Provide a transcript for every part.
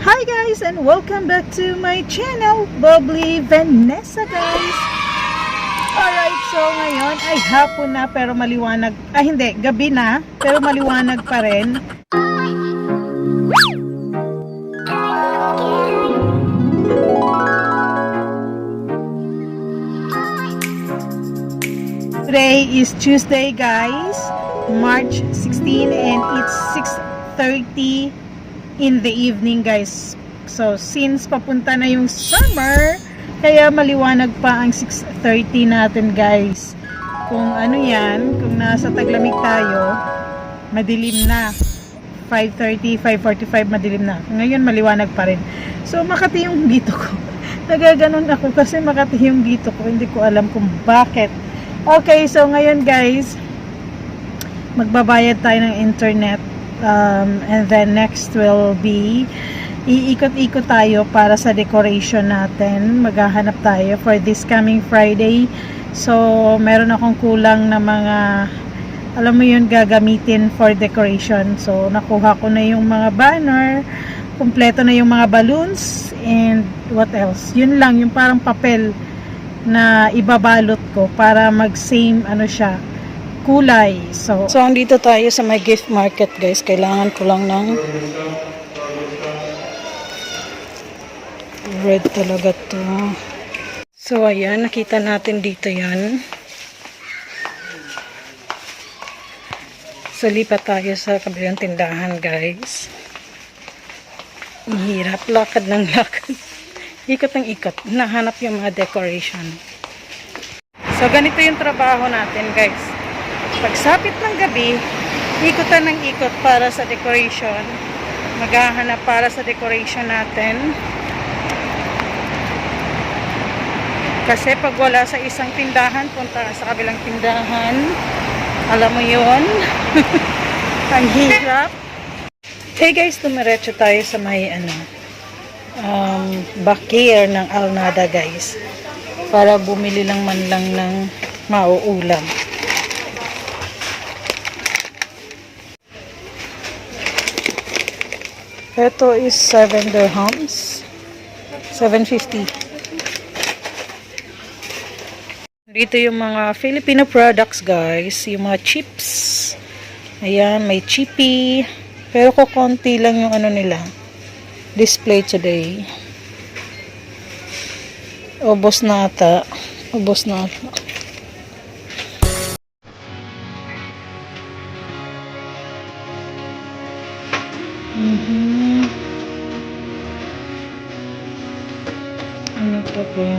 Hi guys and welcome back to my channel, Bubbly Vanessa guys. Alright, so ngayon ay hapon na pero maliwanag. Hindi, gabi na pero maliwanag pa rin. Today is Tuesday guys, March 16 and it's 6:30 in the evening guys. So since papunta na yung summer, kaya maliwanag pa ang 6:30 natin guys. Kung ano yan, kung nasa taglamig tayo, madilim na. 5:30, 5:45 madilim na. Ngayon maliwanag pa rin. So makati yung dito ko. Nagaganon ako kasi makati yung dito ko. Hindi ko alam kung bakit. Okay, so ngayon guys, magbabayad tayo ng internet. And then next will be iikot-ikot tayo para sa decoration natin. Maghahanap tayo for this coming Friday. So meron akong kulang na mga, alam mo yun, gagamitin for decoration. So nakuha ko na yung mga banner, kumpleto na yung mga balloons, and what else, yun lang, yung parang papel na ibabalot ko para mag same ano siya, kulay. So andito tayo sa my gift market guys. Kailangan ko lang ng red talaga to. So ayan, nakita natin dito yan. So lipat tayo sa kabilang tindahan guys. Ang hirap, lakad ng lakad. Ikot ng ikot. Nahanap yung mga decoration. So ganito yung trabaho natin guys. Pagsapit ng gabi, ikutan ng ikot para sa decoration. Maghahanap para sa decoration natin. Kasi pag wala sa isang tindahan, punta sa kabilang tindahan. Alam mo yun? Ang hirap. Hey guys, tumiretso tayo sa may bakir ng Alnada guys. Para bumili lang man lang ng mauulam. Ito is 7 dirhams. 7.50. Dito yung mga Filipino products guys. Yung mga chips. Ayan, may chippy. Pero kukunti lang yung ano nila. Display today. Ubos na ata. Ubos na ata. Ano pa ba?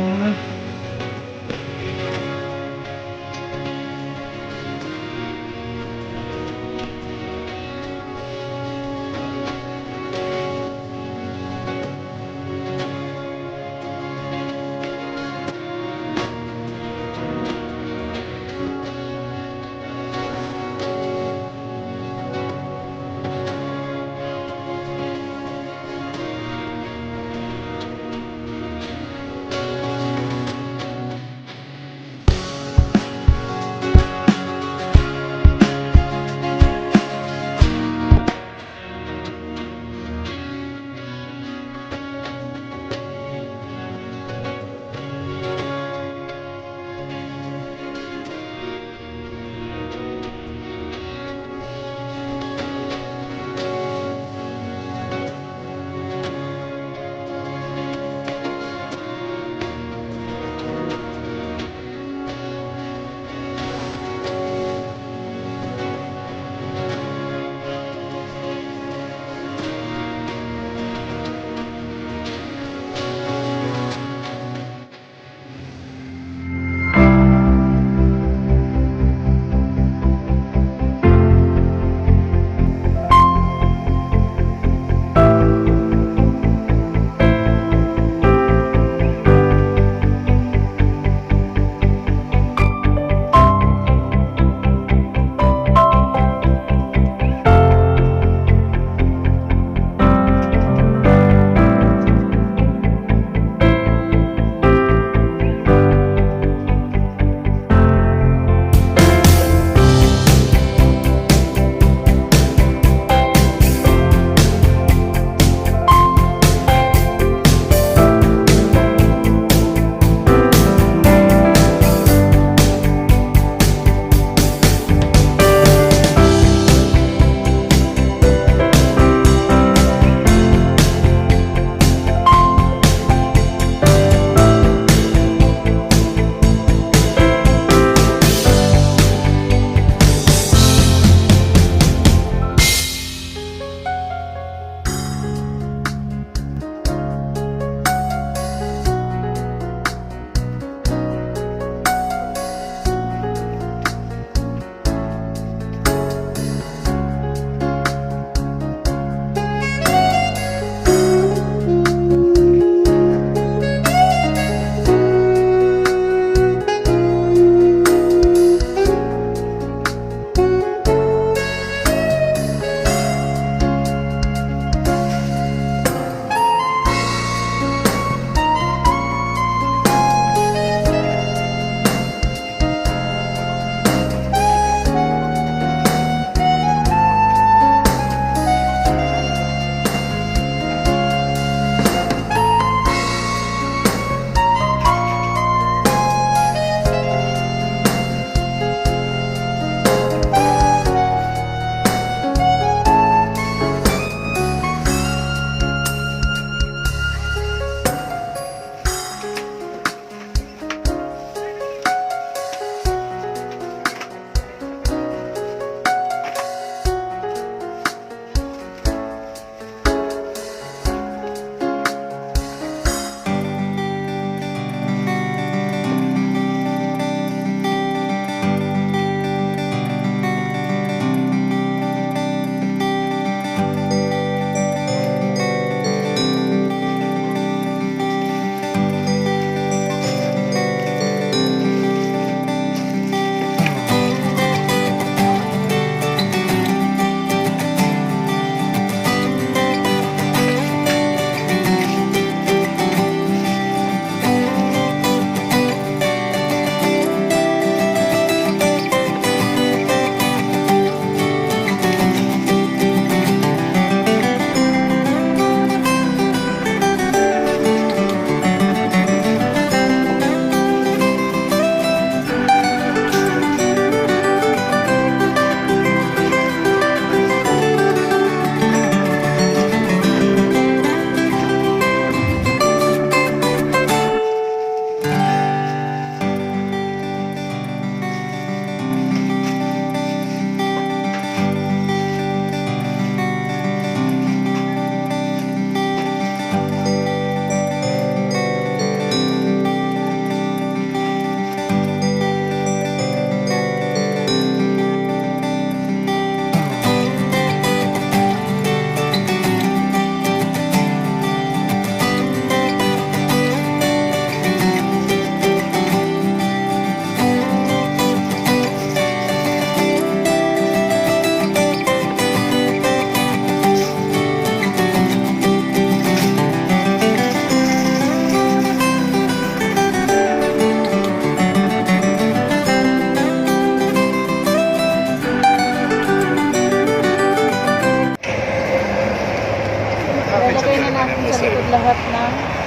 natin sa likod lahat ng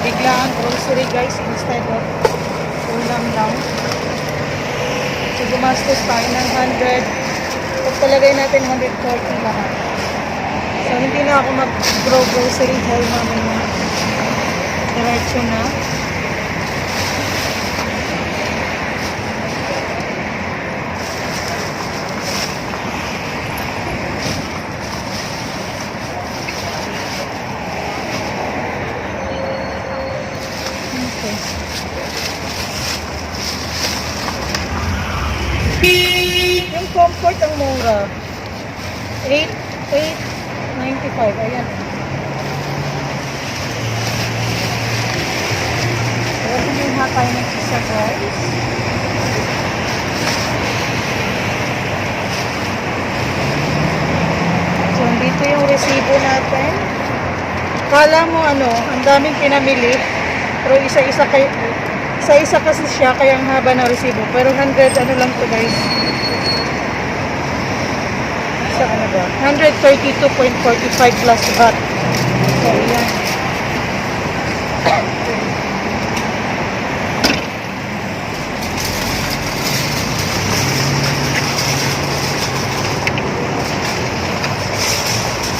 bigla ang grocery guys instead of ulam lang. So gumastos tayo ng 100. Pagpalagay natin 140 lahat. So hindi na ako mag-grocery haul mamaya. Diretso na. Yung comfort ang mura. 8.95. Ayan. Pwede yung hatay ng isa guys. So, dito yung resibo natin. Kala mo ang daming pinamili. Pero isa-isa kasi siya, kaya ang haba ng resibo. Pero 100 lang to guys. Sa ba? 132.45 plus VAT. So, yan.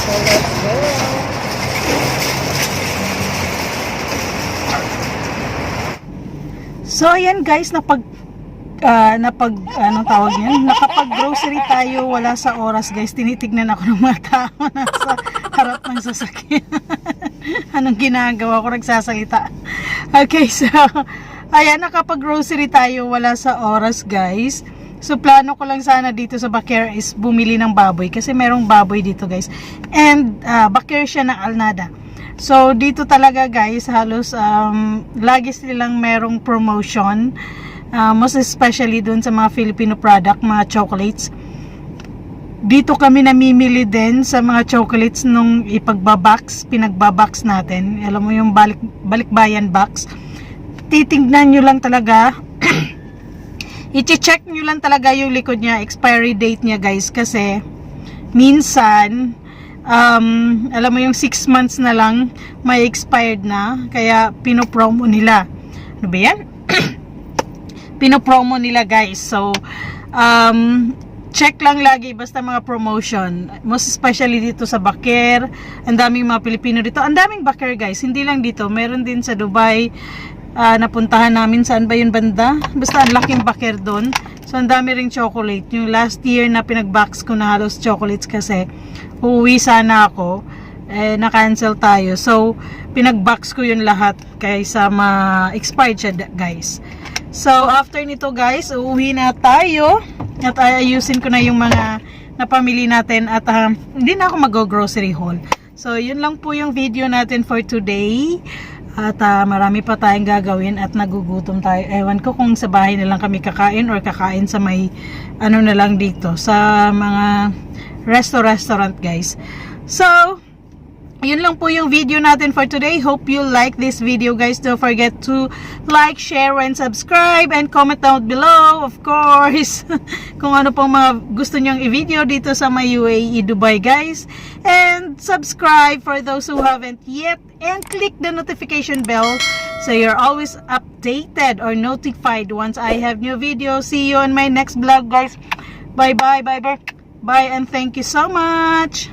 So, let's go. So, ayan guys, anong tawag yan? Nakapag-grocery tayo, wala sa oras guys. Tinitignan ako ng mga tao nasa harap ng sasakyan. Anong ginagawa ko? Nagsasalita. Okay, so, ayan, nakapag-grocery tayo, wala sa oras guys. So, plano ko lang sana dito sa Baker is bumili ng baboy. Kasi merong baboy dito guys. And, Baker siya ng Alnada. So, dito talaga guys, halos lagi silang merong promotion. Most especially dun sa mga Filipino product, mga chocolates. Dito kami namimili din sa mga chocolates nung pinagbabox natin. Alam mo yung balikbayan box. Titingnan nyo lang talaga. I-check nyo lang talaga yung likod niya, expiry date niya guys. Kasi, minsan, alam mo yung 6 months na lang may expired na, kaya pinopromo nila. Ano ba yan? Pinopromo nila guys. So check lang lagi basta mga promotion, most especially dito sa Baker. Ang daming mga Pilipino dito, ang daming Baker guys, hindi lang dito, meron din sa Dubai. Napuntahan namin, saan ba yun banda, basta ang laking Baker doon. So ang dami ring chocolate. Yung last year na pinagbox ko na halos chocolates kasi uuwi sana ako, na-cancel tayo. So, pinagbox ko yun lahat kaysa ma-expired siya guys. So, after nito guys, uuwi na tayo at ayusin ko na yung mga napamili natin at hindi na ako mag-grocery haul. So, yun lang po yung video natin for today. At marami pa tayong gagawin at nagugutom tayo. Ewan ko kung sa bahay na lang kami kakain or kakain sa may na lang dito sa mga restaurant guys. So, yun lang po yung video natin for today. Hope you like this video guys. Don't forget to like, share, and subscribe, and comment down below, of course, kung ano pong mga gusto nyong i-video dito sa may UAE Dubai guys. And subscribe for those who haven't yet, and click the notification bell so you're always updated or notified once I have new videos. See you on my next vlog guys. Bye bye, bye bye, bye, and thank you so much.